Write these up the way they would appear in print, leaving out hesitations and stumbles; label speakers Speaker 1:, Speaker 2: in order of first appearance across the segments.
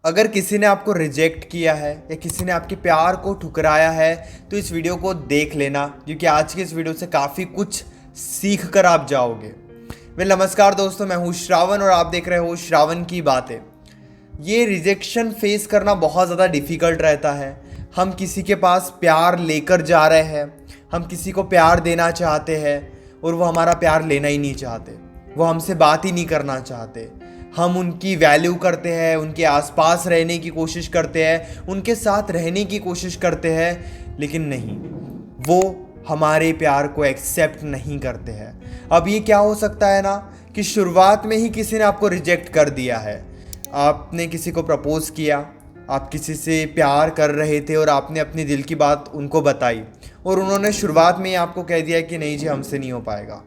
Speaker 1: अगर किसी ने आपको रिजेक्ट किया है या किसी ने आपके प्यार को ठुकराया है तो इस वीडियो को देख लेना, क्योंकि आज की इस वीडियो से काफ़ी कुछ सीख कर आप जाओगे। नमस्कार दोस्तों, मैं हूँ श्रावण और आप देख रहे हो श्रावण की बातें। ये रिजेक्शन फेस करना बहुत ज़्यादा डिफ़िकल्ट रहता है। हम किसी के पास प्यार लेकर जा रहे हैं, हम किसी को प्यार देना चाहते हैं और वो हमारा प्यार लेना ही नहीं चाहते, वो हमसे बात ही नहीं करना चाहते। हम उनकी वैल्यू करते हैं, उनके आसपास रहने की कोशिश करते हैं, उनके साथ रहने की कोशिश करते हैं, लेकिन नहीं, वो हमारे प्यार को एक्सेप्ट नहीं करते हैं। अब ये क्या हो सकता है ना कि शुरुआत में ही किसी ने आपको रिजेक्ट कर दिया है। आपने किसी को प्रपोज किया, आप किसी से प्यार कर रहे थे और आपने अपनी दिल की बात उनको बताई और उन्होंने शुरुआत में ही आपको कह दिया कि नहीं जी, हमसे नहीं हो पाएगा।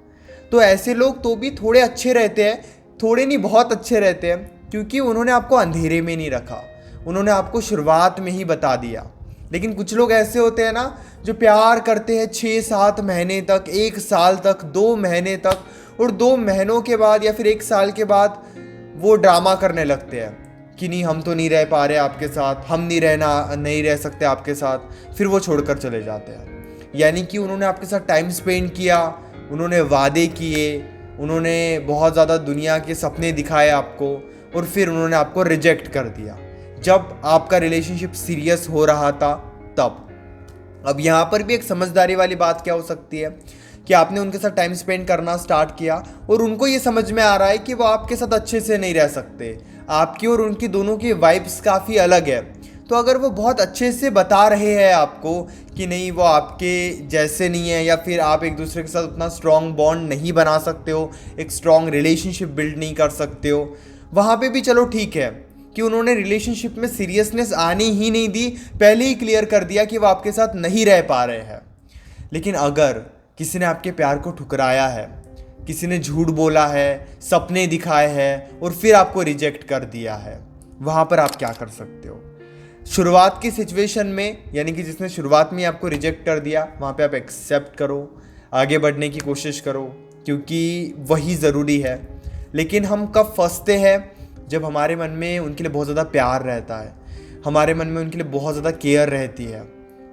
Speaker 1: तो ऐसे लोग तो भी थोड़े अच्छे रहते हैं, थोड़े नहीं बहुत अच्छे रहते हैं, क्योंकि उन्होंने आपको अंधेरे में नहीं रखा, उन्होंने आपको शुरुआत में ही बता दिया। लेकिन कुछ लोग ऐसे होते हैं ना जो प्यार करते हैं 6-7 महीने तक, 1 साल तक, 2 महीने तक, और 2 महीनों के बाद या फिर 1 साल के बाद वो ड्रामा करने लगते हैं कि नहीं, हम तो नहीं रह पा रहे आपके साथ, हम नहीं रह सकते आपके साथ, फिर वो छोड़कर चले जाते हैं। यानी कि उन्होंने आपके साथ टाइम स्पेंड किया, उन्होंने वादे किए, उन्होंने बहुत ज़्यादा दुनिया के सपने दिखाए आपको, और फिर उन्होंने आपको रिजेक्ट कर दिया जब आपका रिलेशनशिप सीरियस हो रहा था तब। अब यहाँ पर भी एक समझदारी वाली बात क्या हो सकती है कि आपने उनके साथ टाइम स्पेंड करना स्टार्ट किया और उनको ये समझ में आ रहा है कि वो आपके साथ अच्छे से नहीं रह सकते, आपकी और उनकी दोनों की वाइब्स काफ़ी अलग है। तो अगर वो बहुत अच्छे से बता रहे हैं आपको कि नहीं, वो आपके जैसे नहीं है, या फिर आप एक दूसरे के साथ उतना स्ट्रॉन्ग बॉन्ड नहीं बना सकते हो, एक स्ट्रॉन्ग रिलेशनशिप बिल्ड नहीं कर सकते हो, वहाँ पे भी चलो ठीक है कि उन्होंने रिलेशनशिप में सीरियसनेस आने ही नहीं दी, पहले ही क्लियर कर दिया कि वो आपके साथ नहीं रह पा रहे हैं। लेकिन अगर किसी ने आपके प्यार को ठुकराया है, किसी ने झूठ बोला है, सपने दिखाए हैं और फिर आपको रिजेक्ट कर दिया है, वहाँ पर आप क्या कर सकते हो? शुरुआत की सिचुएशन में, यानी कि जिसने शुरुआत में आपको रिजेक्ट कर दिया, वहाँ पे आप एक्सेप्ट करो, आगे बढ़ने की कोशिश करो, क्योंकि वही ज़रूरी है। लेकिन हम कब फंसते हैं? जब हमारे मन में उनके लिए बहुत ज़्यादा प्यार रहता है, हमारे मन में उनके लिए बहुत ज़्यादा केयर रहती है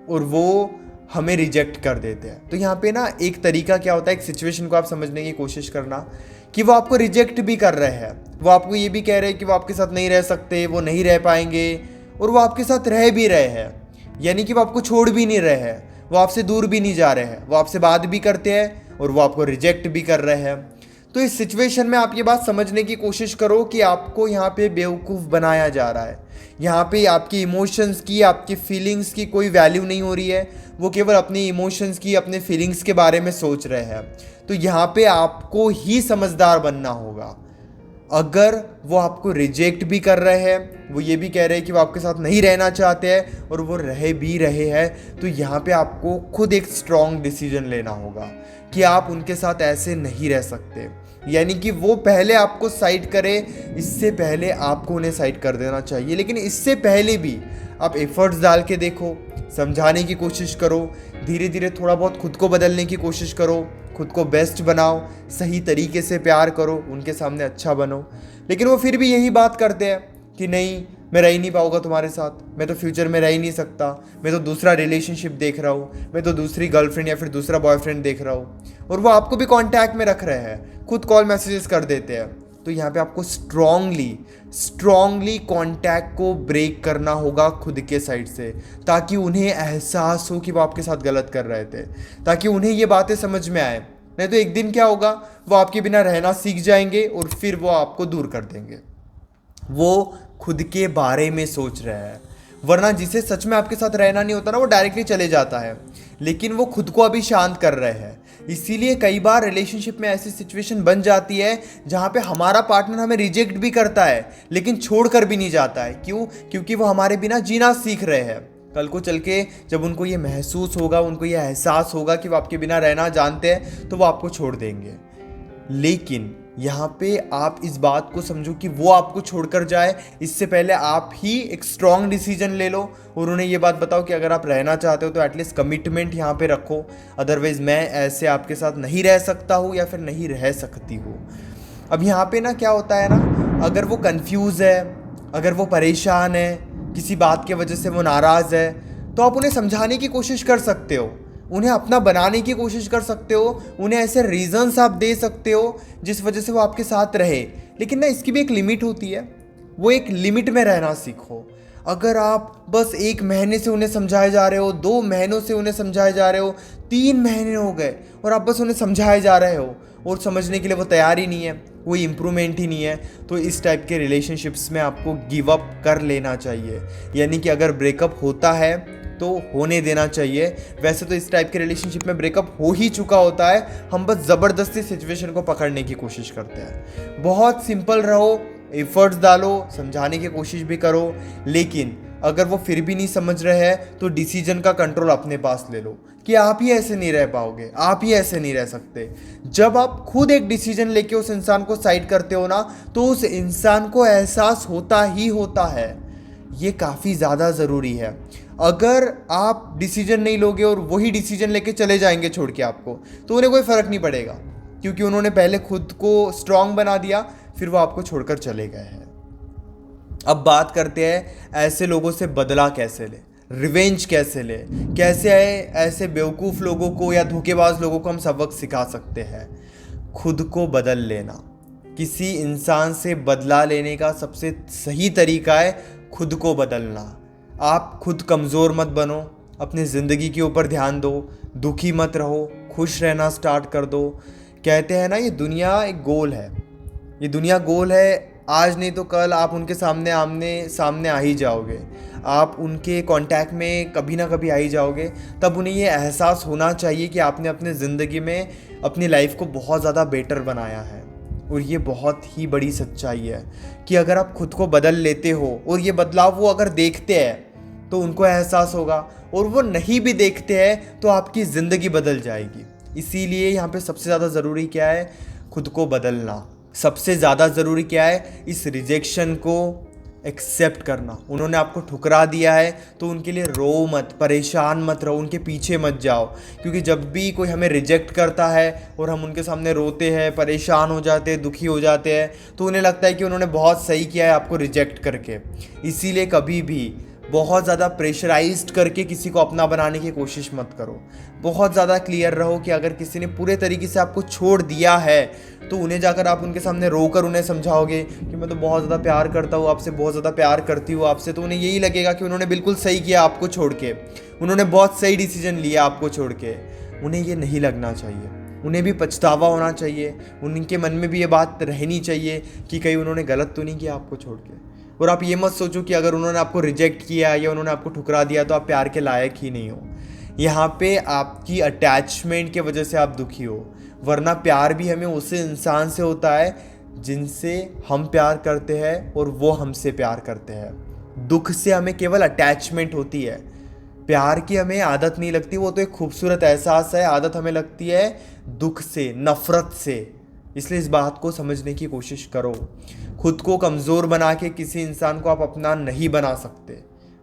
Speaker 1: और वो हमें रिजेक्ट कर देते हैं। तो यहाँ पे ना एक तरीका क्या होता है, एक सिचुएशन को आप समझने की कोशिश करना कि वो आपको रिजेक्ट भी कर रहे हैं, वो आपको ये भी कह रहे हैं कि वो आपके साथ नहीं रह सकते, वो नहीं रह पाएंगे, और वो आपके साथ रह भी रहे हैं। यानी कि वो आपको छोड़ भी नहीं रहे हैं, वो आपसे दूर भी नहीं जा रहे हैं, वो आपसे बात भी करते हैं और वो आपको रिजेक्ट भी कर रहे हैं। तो इस सिचुएशन में आप ये बात समझने की कोशिश करो कि आपको यहाँ पे बेवकूफ़ बनाया जा रहा है। यहाँ पे आपकी इमोशंस की, आपकी फीलिंग्स की कोई वैल्यू नहीं हो रही है, वो केवल अपनी इमोशंस की, अपने फीलिंग्स के बारे में सोच रहे हैं। तो यहाँ पे आपको ही समझदार बनना होगा। अगर वो आपको रिजेक्ट भी कर रहे हैं, वो ये भी कह रहे हैं कि वो आपके साथ नहीं रहना चाहते हैं और वो रह भी रहे हैं, तो यहाँ पे आपको खुद एक स्ट्रॉन्ग डिसीजन लेना होगा कि आप उनके साथ ऐसे नहीं रह सकते। यानी कि वो पहले आपको साइड करे, इससे पहले आपको उन्हें साइड कर देना चाहिए। लेकिन इससे पहले भी आप एफर्ट्स डाल के देखो, समझाने की कोशिश करो, धीरे धीरे थोड़ा बहुत खुद को बदलने की कोशिश करो, खुद को बेस्ट बनाओ, सही तरीके से प्यार करो, उनके सामने अच्छा बनो। लेकिन वो फिर भी यही बात करते हैं कि नहीं, मैं रह ही नहीं पाऊँगा तुम्हारे साथ, मैं तो फ्यूचर में रह ही नहीं सकता, मैं तो दूसरा रिलेशनशिप देख रहा हूँ, मैं तो दूसरी गर्लफ्रेंड या फिर दूसरा बॉयफ्रेंड देख रहा हूँ। और वो आपको भी कांटेक्ट में रख रहे हैं, खुद कॉल मैसेजेस कर देते हैं। तो यहाँ पे आपको स्ट्रांगली कांटेक्ट को ब्रेक करना होगा खुद के साइड से, ताकि उन्हें एहसास हो कि वो आपके साथ गलत कर रहे थे, ताकि उन्हें ये बातें समझ में आए। नहीं तो एक दिन क्या होगा, वो आपके बिना रहना सीख जाएंगे और फिर वो आपको दूर कर देंगे। वो खुद के बारे में सोच रहे हैं, वरना जिसे सच में आपके साथ रहना नहीं होता ना, वो डायरेक्टली चले जाता है। लेकिन वो खुद को अभी शांत कर रहे हैं। इसीलिए कई बार रिलेशनशिप में ऐसी सिचुएशन बन जाती है जहाँ पे हमारा पार्टनर हमें रिजेक्ट भी करता है लेकिन छोड़ कर भी नहीं जाता है। क्यों? क्योंकि वो हमारे बिना जीना सीख रहे हैं। कल को चल के जब उनको ये महसूस होगा, उनको ये एहसास होगा कि वो आपके बिना रहना जानते हैं, तो वो आपको छोड़ देंगे। लेकिन यहाँ पे आप इस बात को समझो कि वो आपको छोड़कर जाए, इससे पहले आप ही एक स्ट्रॉन्ग डिसीजन ले लो और उन्हें ये बात बताओ कि अगर आप रहना चाहते हो तो एटलीस्ट कमिटमेंट यहाँ पे रखो, अदरवाइज मैं ऐसे आपके साथ नहीं रह सकता हूँ या फिर नहीं रह सकती हूँ। अब यहाँ पे ना क्या होता है ना, अगर वो कंफ्यूज है, अगर वो परेशान है, किसी बात की वजह से वो नाराज़ है, तो आप उन्हें समझाने की कोशिश कर सकते हो, उन्हें अपना बनाने की कोशिश कर सकते हो, उन्हें ऐसे रीजंस आप दे सकते हो जिस वजह से वो आपके साथ रहे। लेकिन ना इसकी भी एक लिमिट होती है, वो एक लिमिट में रहना सीखो। अगर आप बस 1 महीने से उन्हें समझाए जा रहे हो, 2 महीनों से उन्हें समझाए जा रहे हो, 3 महीने हो गए और आप बस उन्हें समझाए जा रहे हो और समझने के लिए वो तैयार ही नहीं है, कोई इम्प्रूवमेंट ही नहीं है, तो इस टाइप के रिलेशनशिप्स में आपको गिव अप कर लेना चाहिए। यानी कि अगर ब्रेकअप होता है तो होने देना चाहिए। वैसे तो इस टाइप के रिलेशनशिप में ब्रेकअप हो ही चुका होता है, हम बस ज़बरदस्ती सिचुएशन को पकड़ने की कोशिश करते हैं। बहुत सिंपल रहो, एफर्ट्स डालो, समझाने की कोशिश भी करो, लेकिन अगर वो फिर भी नहीं समझ रहे हैं तो डिसीजन का कंट्रोल अपने पास ले लो कि आप ही ऐसे नहीं रह पाओगे, आप ही ऐसे नहीं रह सकते। जब आप खुद एक डिसीजन लेके उस इंसान को साइड करते हो ना, तो उस इंसान को एहसास होता ही होता है। ये काफ़ी ज़्यादा ज़रूरी है। अगर आप डिसीजन नहीं लोगे और वही डिसीजन लेके चले जाएंगे छोड़ के आपको, तो उन्हें कोई फ़र्क नहीं पड़ेगा, क्योंकि उन्होंने पहले खुद को स्ट्रांग बना दिया, फिर वो आपको छोड़कर चले गए हैं। अब बात करते हैं ऐसे लोगों से बदला कैसे ले, रिवेंज कैसे ले, कैसे ऐसे बेवकूफ़ लोगों को या धोखेबाज लोगों को हम सबक सिखा सकते हैं। खुद को बदल लेना, किसी इंसान से बदला लेने का सबसे सही तरीका है खुद को बदलना। आप खुद कमज़ोर मत बनो, अपनी ज़िंदगी के ऊपर ध्यान दो, दुखी मत रहो, खुश रहना स्टार्ट कर दो। कहते हैं ना, ये दुनिया एक गोल है, ये दुनिया गोल है, आज नहीं तो कल आप उनके सामने आमने सामने आ ही जाओगे, आप उनके कांटेक्ट में कभी ना कभी आ ही जाओगे। तब उन्हें ये एहसास होना चाहिए कि आपने अपने ज़िंदगी में अपनी लाइफ को बहुत ज़्यादा बेटर बनाया है। और ये बहुत ही बड़ी सच्चाई है कि अगर आप खुद को बदल लेते हो और ये बदलाव वो अगर देखते हैं तो उनको एहसास होगा, और वो नहीं भी देखते हैं तो आपकी ज़िंदगी बदल जाएगी। इसीलिए यहाँ पे सबसे ज़्यादा ज़रूरी क्या है? खुद को बदलना। सबसे ज़्यादा ज़रूरी क्या है? इस रिजेक्शन को एक्सेप्ट करना। उन्होंने आपको ठुकरा दिया है तो उनके लिए रो मत, परेशान मत रहो, उनके पीछे मत जाओ, क्योंकि जब भी कोई हमें रिजेक्ट करता है और हम उनके सामने रोते हैं, परेशान हो जाते हैं, दुखी हो जाते हैं, तो उन्हें लगता है कि उन्होंने बहुत सही किया है आपको रिजेक्ट करके। इसीलिए कभी भी बहुत ज़्यादा प्रेशराइज्ड करके किसी को अपना बनाने की कोशिश मत करो। बहुत ज़्यादा क्लियर रहो कि अगर किसी ने पूरे तरीके से आपको छोड़ दिया है तो उन्हें जाकर आप उनके सामने रोकर उन्हें समझाओगे कि मैं तो बहुत ज़्यादा प्यार करता हूँ आपसे, बहुत ज़्यादा प्यार करती हूँ आपसे, तो उन्हें यही लगेगा कि उन्होंने बिल्कुल सही किया आपको छोड़ के, उन्होंने बहुत सही डिसीजन लिया आपको छोड़ के। उन्हें ये नहीं लगना चाहिए, उन्हें भी पछतावा होना चाहिए, उनके मन में भी ये बात रहनी चाहिए कि कहीं उन्होंने गलत तो नहीं किया आपको छोड़ के। और आप ये मत सोचो कि अगर उन्होंने आपको रिजेक्ट किया या उन्होंने आपको ठुकरा दिया तो आप प्यार के लायक ही नहीं हो। यहाँ पे आपकी अटैचमेंट के वजह से आप दुखी हो, वरना प्यार भी हमें उस इंसान से होता है जिनसे हम प्यार करते हैं और वो हमसे प्यार करते हैं। दुख से हमें केवल अटैचमेंट होती है, प्यार की हमें आदत नहीं लगती। वो तो एक खूबसूरत एहसास है, आदत हमें लगती है दुख से, नफ़रत से। इसलिए इस बात को समझने की कोशिश करो। खुद को कमज़ोर बना के किसी इंसान को आप अपना नहीं बना सकते,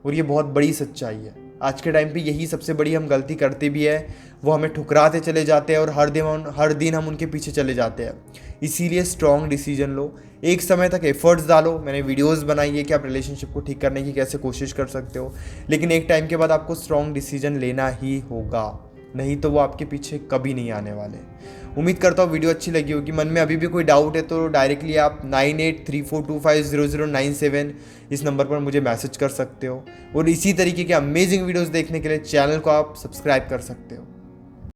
Speaker 1: और ये बहुत बड़ी सच्चाई है। आज के टाइम पे यही सबसे बड़ी हम गलती करते भी है, वो हमें ठुकराते चले जाते हैं और हर दिन हम उनके पीछे चले जाते हैं। इसीलिए स्ट्रॉन्ग डिसीजन लो, एक समय तक एफर्ट्स डालो। मैंने वीडियोस बनाई है कि आप रिलेशनशिप को ठीक करने की कैसे कोशिश कर सकते हो, लेकिन एक टाइम के बाद आपको स्ट्रॉन्ग डिसीजन लेना ही होगा, नहीं तो वो आपके पीछे कभी नहीं आने वाले। उम्मीद करता हूँ वीडियो अच्छी लगी होगी। मन में अभी भी कोई डाउट है तो डायरेक्टली आप 9834250097 इस नंबर पर मुझे मैसेज कर सकते हो, और इसी तरीके के अमेजिंग वीडियोस देखने के लिए चैनल को आप सब्सक्राइब कर सकते हो।